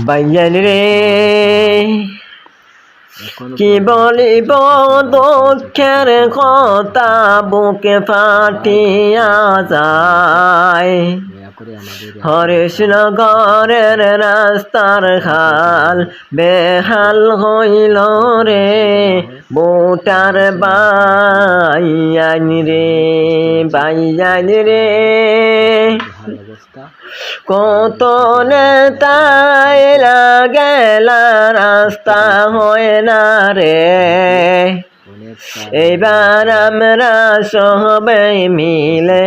বাইয়ান রে কি বলিব দুঃখের কথা বুকে ফাটিয়া যায়। হরিশনগরের রাস্তার হাল বেহাল হইল রে বুটার বাইয়ান রে বাইয়ান রে। কত নেতাই গেলা রাস্তা হয় না রে, এইবার আমরা সবাই মিলে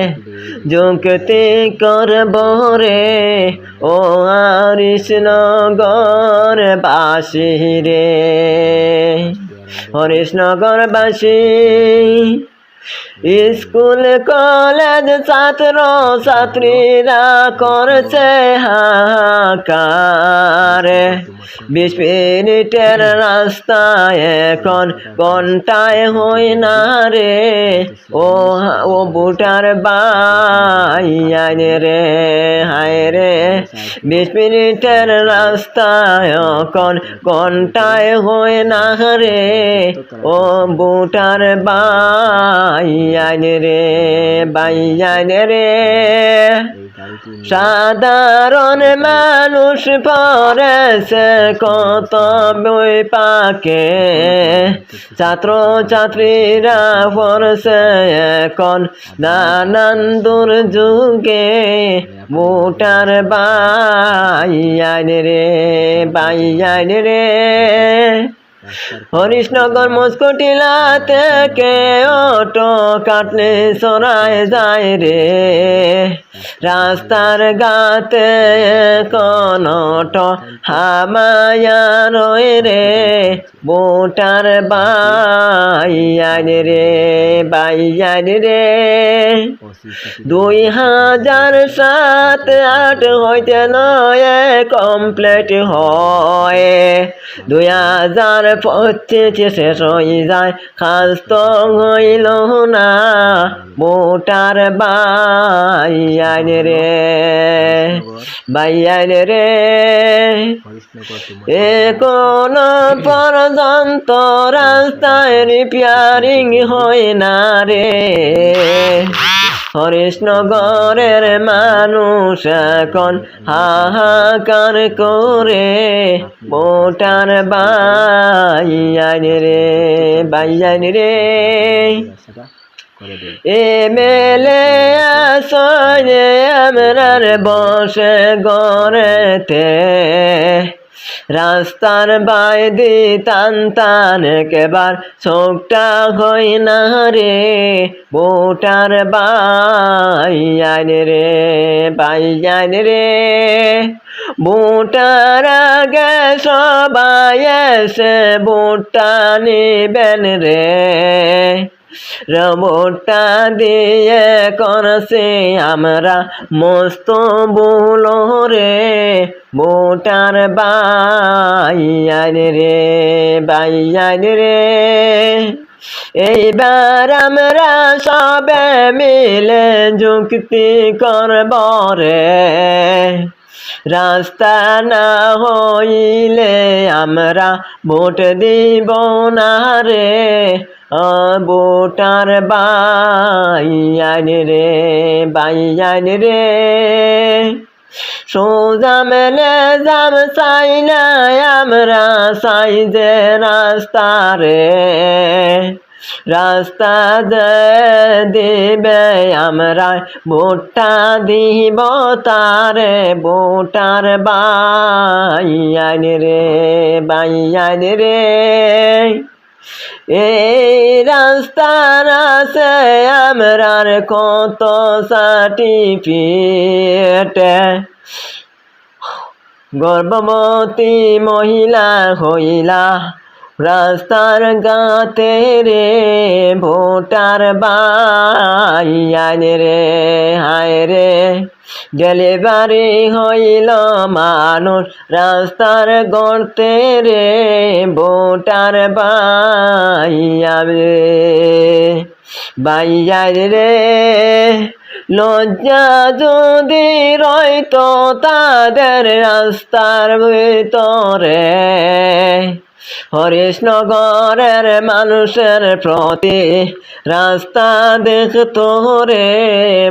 যুক্তি করব রে ও হরিশনগর বাসী রে। হরিশনগর বাসী স্কুল কলেজ ছাত্র ছাত্রীরা করছে হাহাকার। 20 মিনিটের রাস্তা এখন ঘন্টায় হই না রে ও বুটার বাইয়ান রে হায় রে। 20 মিনিটের রাস্তা এখন ঘন্টায় হই না রে ও বুটার বাইয়ান রে বাইয়ান রে। সাধারণ মানুষ পড়েছে কত বই পাকে, ছাত্র ছাত্রীরা পড়ছে এখন নানান দুর্যোগে বুটার বাইয়ান রে বাইয়ান রে। হরিশনগর মস্কটিলা থেকে অটো কাটলে সরায় যায় রে, রাস্তার গাতে কোন অটো হামায়া রয় রে বুটার বাইয়ান রে বাইয়ান রে। 2007-8 হইতে নয় কমপ্লিট হয়, 2025 শেষ হয়ে যায় কাজ তো হইল না বুটার বাইয়ান রে বাইয়ান রে। এখন পর্যন্ত রাস্তায় রিপেয়ারিং হয় না রে, হরিশনগরের মানুষ এখন হাহাকার করে বুটার বাইয়ান রে বাইয়ান রে। এমএলএ আসনে আমরার বসে গড়েতে, রাস্তার বাইদি টান টান একেবার চোখটা হয় না রে বুটার বাইয়ান রে বাইয়ান রে। বুটার আগে সবাই এসে বুটটা নিবেন রে, ভোটটা দিয়ে করছে আমরা মস্ত ভুল রে বুটার বাইয়ান রে বাইয়ান রে। এইবার আমরা সবে মিলে যুক্তি করব রে, রাস্তা না হইলে আমরা ভোট দিব না রে বুটার বাইয়ান রে বাইয়ান রে। সোজা মেলে যাম চাই না আমরা চাই যে রাস্তা রে, রাস্তা দেবে আমরা ভোটটা দিব তারে বুটার বাইয়ান রে বাইয়ান রে। এই রাস্তার আছে আমরার কত সার্টিফিকেট, গর্ভবতী মহিলা হইলা রাস্তার গাতে রে ভোটার বাইয়ান রে হায় রে। ডেলিভারি হইল মানুষ রাস্তার গর্তে রে ভোটার বাইয়ান রে বাইয়ান রে। লজ্জা যদি রইতো তাদের রাস্তার ভিতরে, হরিশনগরের মানুষের প্রতি রাস্তা দেখতো রে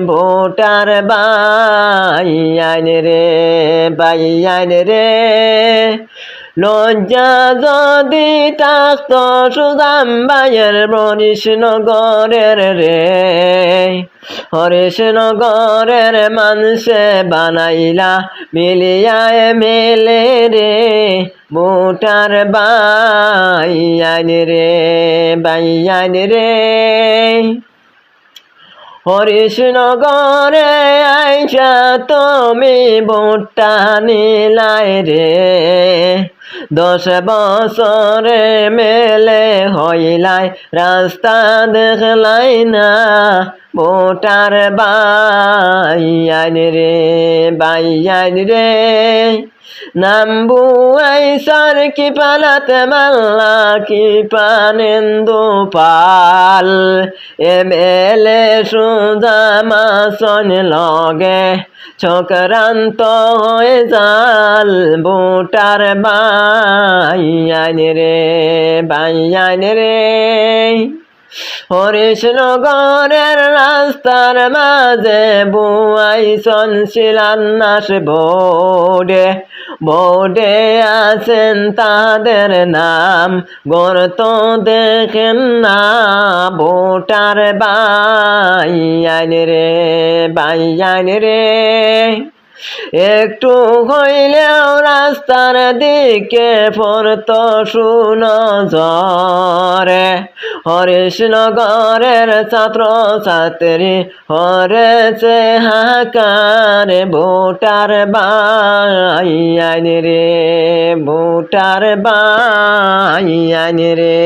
ভোটার বাইয়ান রে, বাইয়ান রে। লজ্জা যদি থাকতো সুদাম ভাইয়ের হরিশনগরের রে, হরিশনগরের মানুষে বানাইলা মিলিয়ায় মেলে রে ভোটার বাইয়ান রে, বাইয়ান রে। হরিশনগরে আইসা তুমি ভোটটা নিলাই রে, 10 বছরে মেলে হইলাই রাস্তা দেখলাই না ভোটার বাইয়ান রে, বাইয়ান রে। নাম্বু আইসার কি পালাতে মাল্লা কি পানেন্দু পাল, এমএলএ সুজা মাসন লগে চক্রান্ত হয়ে জাল ভোটার বাইয়ান রে, বাইয়ান রে। হরিশনগরের রাস্তার মাঝে বুয়াইছন শিলান্যাস বোর্ডে, বোর্ডে আছেন তাদের নাম, গর্ত দেখেন না ভোটার বাইয়ান রে, বাইয়ান রে। একটু হইলেও রাস্তার দিকে পড়তো সুনজরে, হরিশনগরের ছাত্র ছাত্রী হরেছে হাহাকার ভোটার বাইয়ান রে, ভোটার বাইয়ান রে।